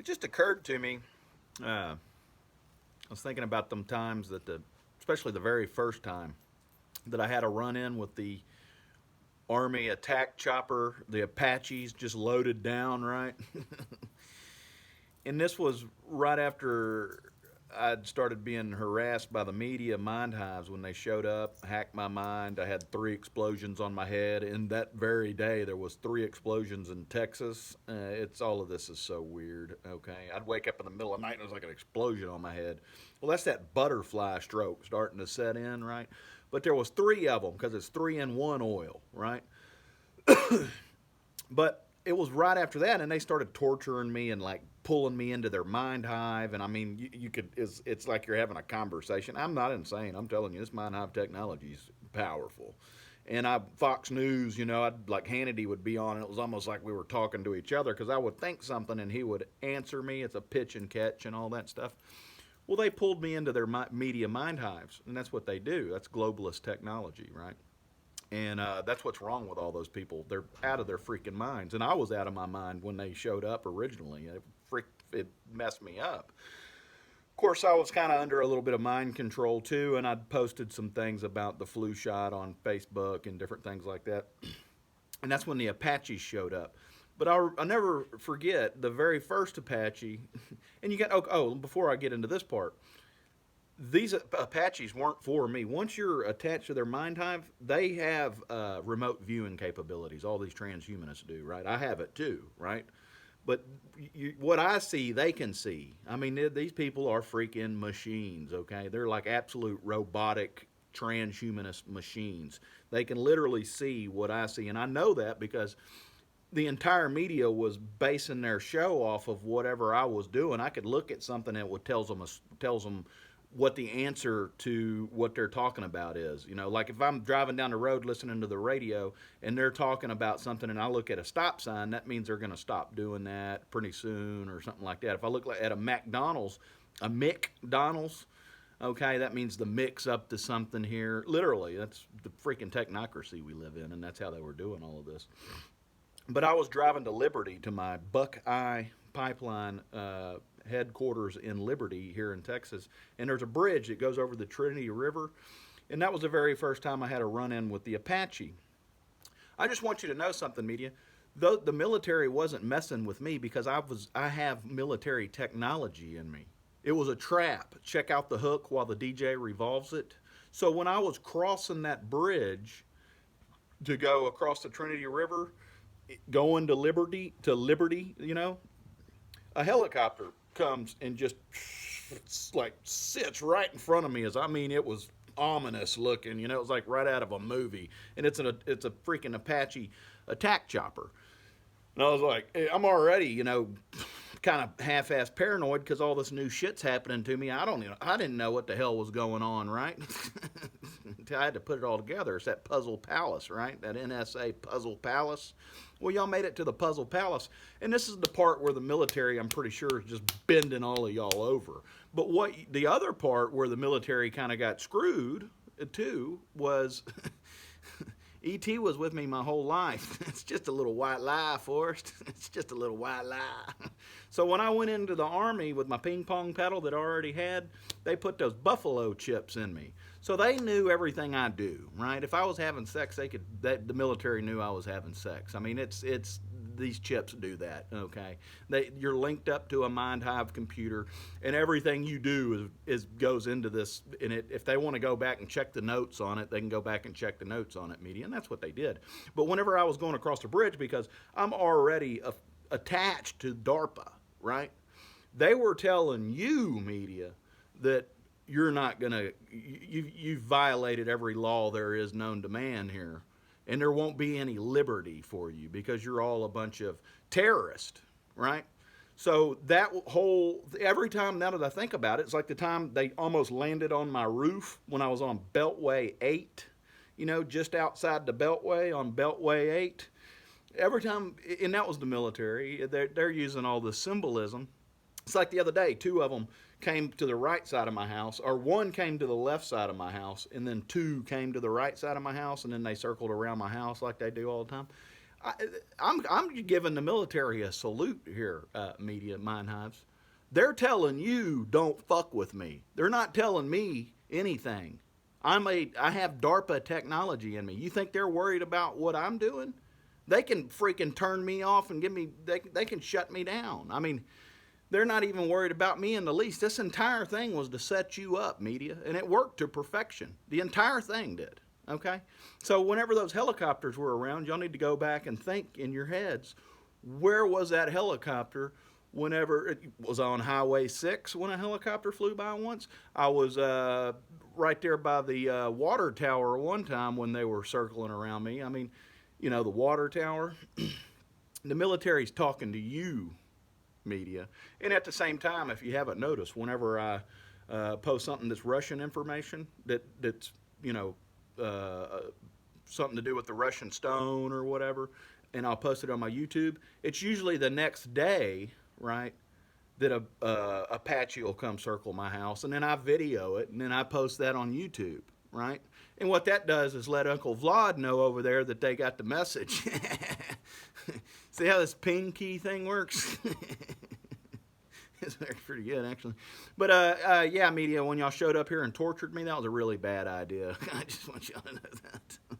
just occurred to me. I was thinking about them times especially the very first time that I had a run in with the Army attack chopper, the Apaches just loaded down, right? And this was right after I'd started being harassed by the media mind hives when they showed up, hacked my mind. I had 3 explosions on my head. And that very day, there was 3 explosions in Texas. It's all of this is so weird. Okay, I'd wake up in the middle of the night and it was like an explosion on my head. Well, that's that butterfly stroke starting to set in, right? But there was 3 of them because it's 3-in-1 oil, right? But it was right after that, and they started torturing me and like pulling me into their mind hive. And I mean, you could it's like you're having a conversation. I'm not insane. I'm telling you, this mind hive technology is powerful. And Fox News, I'd like Hannity would be on, and it was almost like we were talking to each other because I would think something and he would answer me. It's a pitch and catch and all that stuff. Well, they pulled me into their media mind hives, and that's what they do. That's globalist technology, right? And that's what's wrong with all those people. They're out of their freaking minds. And I was out of my mind when they showed up originally. It messed me up. Of course, I was kind of under a little bit of mind control too, and I'd posted some things about the flu shot on Facebook and different things like that. And that's when the Apaches showed up. But I'll never forget the very first Apache. And you got, before I get into this part, these Apaches weren't for me. Once you're attached to their mind hive, they have remote viewing capabilities. All these transhumanists do, right? I have it too, right? But what I see, they can see. I mean, these people are freaking machines, okay? They're like absolute robotic transhumanist machines. They can literally see what I see. And I know that because the entire media was basing their show off of whatever I was doing. I could look at something that would tells them what the answer to what they're talking about is. Like if I'm driving down the road listening to the radio and they're talking about something and I look at a stop sign, that means they're going to stop doing that pretty soon or something like that. If I look at a McDonald's, okay, that means the mix up to something here. Literally, that's the freaking technocracy we live in, and that's how they were doing all of this. But I was driving to Liberty to my Buckeye pipeline headquarters in Liberty here in Texas, and there's a bridge that goes over the Trinity River, and that was the very first time I had a run-in with the Apache. I just want you to know something, media. Though the military wasn't messing with me because I have military technology in me. It was a trap. Check out the hook while the DJ revolves it. So when I was crossing that bridge to go across the Trinity River, going to Liberty, a helicopter comes and just like sits right in front of me. It was ominous looking. It was like right out of a movie, and it's a freaking Apache attack chopper. And I was like, hey, I'm already, kind of half-ass paranoid because all this new shit's happening to me. I didn't know what the hell was going on, right? I had to put it all together. It's that Puzzle Palace, right? That NSA Puzzle Palace. Well, y'all made it to the Puzzle Palace, and this is the part where the military, I'm pretty sure, is just bending all of y'all over. But the other part where the military kind of got screwed, too, was E.T. was with me my whole life. It's just a little white lie, Forrest. It's just a little white lie. So when I went into the Army with my ping pong paddle that I already had, they put those buffalo chips in me. So they knew everything I do, right? If I was having sex, the military knew I was having sex. I mean, it's these chips do that, okay? You're linked up to a mind hive computer, and everything you do goes into this. And if they want to go back and check the notes on it, they can go back and check the notes on it, media, and that's what they did. But whenever I was going across the bridge, because I'm already attached to DARPA, right? They were telling you, media, that you're not gonna, you've violated every law there is known to man here, and there won't be any liberty for you because you're all a bunch of terrorists, right? So that every time now that I think about it, it's like the time they almost landed on my roof when I was on Beltway 8, just outside the Beltway on Beltway 8. Every time, and that was the military, they're using all this symbolism. It's like the other day, 2 of them came to the right side of my house, or 1 came to the left side of my house, and then 2 came to the right side of my house, and then they circled around my house like they do all the time. I, I'm giving the military a salute here, media mind hives. They're telling you don't fuck with me. They're not telling me anything. I have DARPA technology in me. You think they're worried about what I'm doing? They can freaking turn me off and they can shut me down. I mean, they're not even worried about me in the least. This entire thing was to set you up, media, and it worked to perfection. The entire thing did. Okay? So whenever those helicopters were around, y'all need to go back and think in your heads, where was that helicopter whenever it was on Highway 6 when a helicopter flew by once? I was right there by the water tower one time when they were circling around me. I mean, the water tower. The military's talking to you, media. And at the same time, if you haven't noticed, whenever I post something that's Russian information, that's, something to do with the Russian stone or whatever, and I'll post it on my YouTube, it's usually the next day, right, that a Apache will come circle my house, and then I video it, and then I post that on YouTube, right? And what that does is let Uncle Vlad know over there that they got the message. See how this ping key thing works? It's pretty good, actually. But, yeah, media, when y'all showed up here and tortured me, that was a really bad idea. I just want y'all to know that.